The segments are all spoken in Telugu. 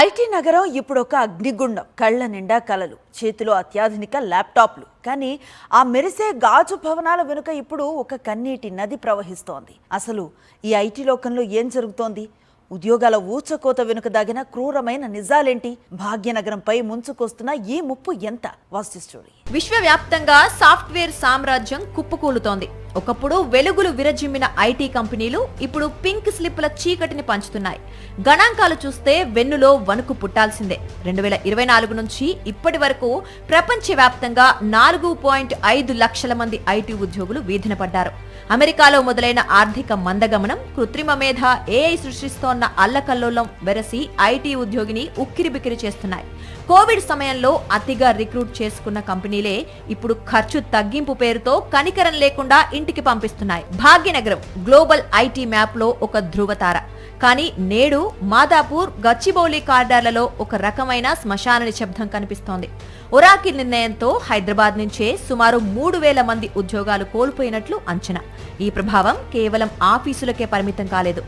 ఐటీ నగరం ఇప్పుడు ఒక అగ్నిగుండం. కళ్ళ నిండా కలలు, చేతిలో అత్యాధునిక ల్యాప్టాప్లు. కానీ ఆ మెరిసే గాజు భవనాల వెనుక ఇప్పుడు ఒక కన్నీటి నది ప్రవహిస్తోంది. అసలు ఈ ఐటీ లోకంలో ఏం జరుగుతోంది? ఉద్యోగాల ఊచకోత వెనుక దాగిన క్రూరమైన నిజాలేంటి? భాగ్యనగరంపై ముంచుకొస్తున్న ఈ ముప్పు ఎంత? వాస్తు స్టోరీ. విశ్వవ్యాప్తంగా సాఫ్ట్వేర్ సామ్రాజ్యం కుప్పకూలుతోంది. ఒకప్పుడు వెలుగులు విరజిమ్మిన ఐటీ కంపెనీలు ఇప్పుడు పింక్ స్లిప్ల చీకటిని పంచుతున్నాయి. గణాంకాలు చూస్తే వెన్నులో వణుకు పుట్టాల్సిందే. 2024 నుంచి ఇప్పటి వరకు ప్రపంచవ్యాప్తంగా 4.5 లక్షల మంది ఐటీ ఉద్యోగులు వీధిన పడ్డారు. అమెరికాలో మొదలైన ఆర్థిక మందగమనం, కృత్రిమ మేధ, ఏఐ సృష్టిస్తోన్న అల్లకల్లోలం వెరసి ఐటీ ఉద్యోగిని ఉక్కిరిబిక్కిరి చేస్తున్నాయి. కోవిడ్ సమయంలో అతిగా రిక్రూట్ చేసుకున్న కంపెనీలే ఇప్పుడు ఖర్చు తగ్గింపు పేరుతో కనికరం లేకుండా ఇంటికి పంపిస్తున్నాయి. భాగ్యనగరం గ్లోబల్ ఐటీ మ్యాప్ లో ఒక ధృవతార. కానీ నేడు మాదాపూర్, గచ్చిబౌలి కారిడార్లలో ఒక రకమైన శ్మశాన నిశ్శబ్దం కనిపిస్తోంది. ఒరాకిల్ నిర్ణయంతో హైదరాబాద్ నుంచే సుమారు 3,000 మంది ఉద్యోగాలు కోల్పోయినట్లు అంచనా. ఈ ప్రభావం కేవలం ఆఫీసులకే పరిమితం కాలేదు.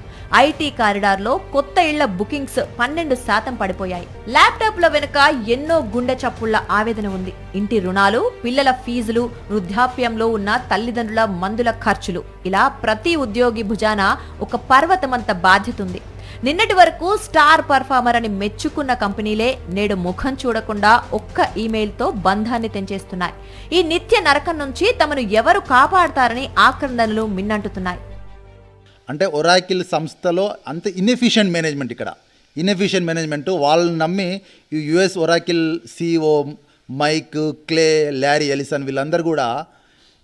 ఐటీ కారిడార్లో కొత్త ఇళ్ల బుకింగ్స్ 12% పడిపోయాయి. ల్యాప్టాప్ల వెనుక ఎన్నో గుండె చప్పుళ్ల ఆవేదన ఉంది. ఇంటి రుణాలు, పిల్లల ఫీజులు, వృద్ధాప్యంలో ఉన్న తల్లిదండ్రుల మందుల ఖర్చులు, ఇలా ప్రతి ఉద్యోగి భుజాన ఒక పర్వతమంత బాధ్యత ఉంది. నిన్నటి వరకు స్టార్ పర్ఫార్మర్ అని మెచ్చుకున్న కంపెనీలే నేడు ముఖం చూడకుండా ఒక్క ఈమెయిల్తో బంధాన్ని తెంచేస్తున్నాయి. ఈ నిత్య నరకం నుంచి తమను ఎవరు కాపాడతారని ఆక్రందనలు మిన్నంటున్నాయి. అంటే ఒరాకిల్ సంస్థలో అంత ఇన్ఎఫిషియెంట్ మేనేజ్మెంట్, ఇక్కడ ఇన్ఎఫిషియెంట్ మేనేజ్మెంట్. వాళ్ళని నమ్మి ఈ US Oracle CEO Mike, Clay, Larry Ellison వీళ్ళందరూ కూడా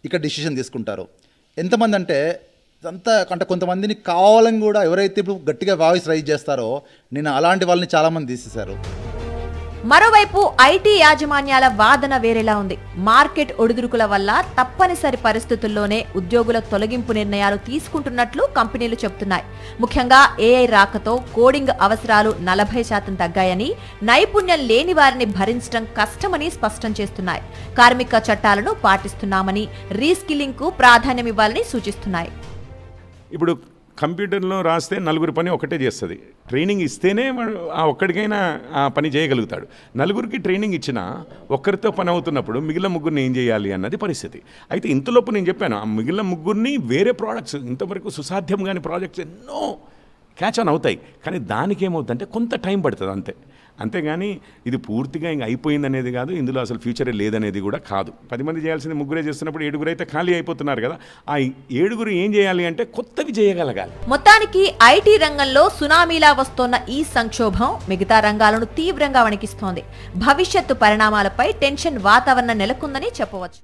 ఇక్కడ డిసిషన్ తీసుకుంటారు. ఎంతమంది అంటే కొంతమందిని కావాలని కూడా ఎవరైతే ఇప్పుడు గట్టిగా వాయిస్ రైజ్ చేస్తారో నేను అలాంటి వాళ్ళని చాలామంది తీసేశారు. మరోవైపు ఐటీ యాజమాన్యాల వాదన వేరేలా ఉంది. మార్కెట్ ఒడిదుడుకుల వల్ల తప్పనిసరి పరిస్థితుల్లోనే ఉద్యోగుల తొలగింపు నిర్ణయాలు తీసుకుంటున్నట్లు కంపెనీలు చెబుతున్నాయి. ముఖ్యంగా ఏఐ రాకతో కోడింగ్ అవసరాలు 40% తగ్గాయని, నైపుణ్యం లేని వారిని భరించడం కష్టమని స్పష్టం చేస్తున్నాయి. కార్మిక చట్టాలను పాటిస్తున్నామని, రీస్కిల్లింగ్ కు ప్రాధాన్యమివ్వాలని సూచిస్తున్నాయి. ఇప్పుడు కంప్యూటర్లో రాస్తే నలుగురు పని ఒకటే చేస్తుంది. ట్రైనింగ్ ఇస్తేనే ఆ ఒక్కడికైనా ఆ పని చేయగలుగుతాడు. నలుగురికి ట్రైనింగ్ ఇచ్చినా ఒక్కరితో పని అవుతున్నప్పుడు మిగిలిన ముగ్గురిని ఏం చేయాలి అన్నది పరిస్థితి. అయితే ఇంతలోపు నేను చెప్పాను, ఆ మిగిలిన ముగ్గురిని వేరే ప్రోడక్ట్స్, ఇంతవరకు సుసాధ్యం కాని ప్రాజెక్ట్స్ ఎన్నో క్యాచ్ ఆన్ అవుతాయి. కానీ దానికి ఏమవుతుందంటే కొంత టైం పడుతుంది అంతేగాని ఇది పూర్తిగా ఇంక అయిపోయింది అనేది కాదు. ఇందులో అసలు ఫ్యూచరే లేదనేది కూడా కాదు. 10 మంది చేయాల్సింది ముగ్గురే చేస్తున్నప్పుడు 7 అయితే ఖాళీ అయిపోతున్నారు కదా. ఆ 7 ఏం చేయాలి అంటే కొత్తవి చేయగలగాలి. మొత్తానికి ఐటీ రంగంలో సునామీలా వస్తోన్న ఈ సంక్షోభం మిగతా రంగాలను తీవ్రంగా వణికిస్తోంది. భవిష్యత్తు పరిణామాలపై టెన్షన్ వాతావరణం నెలకొందని చెప్పవచ్చు.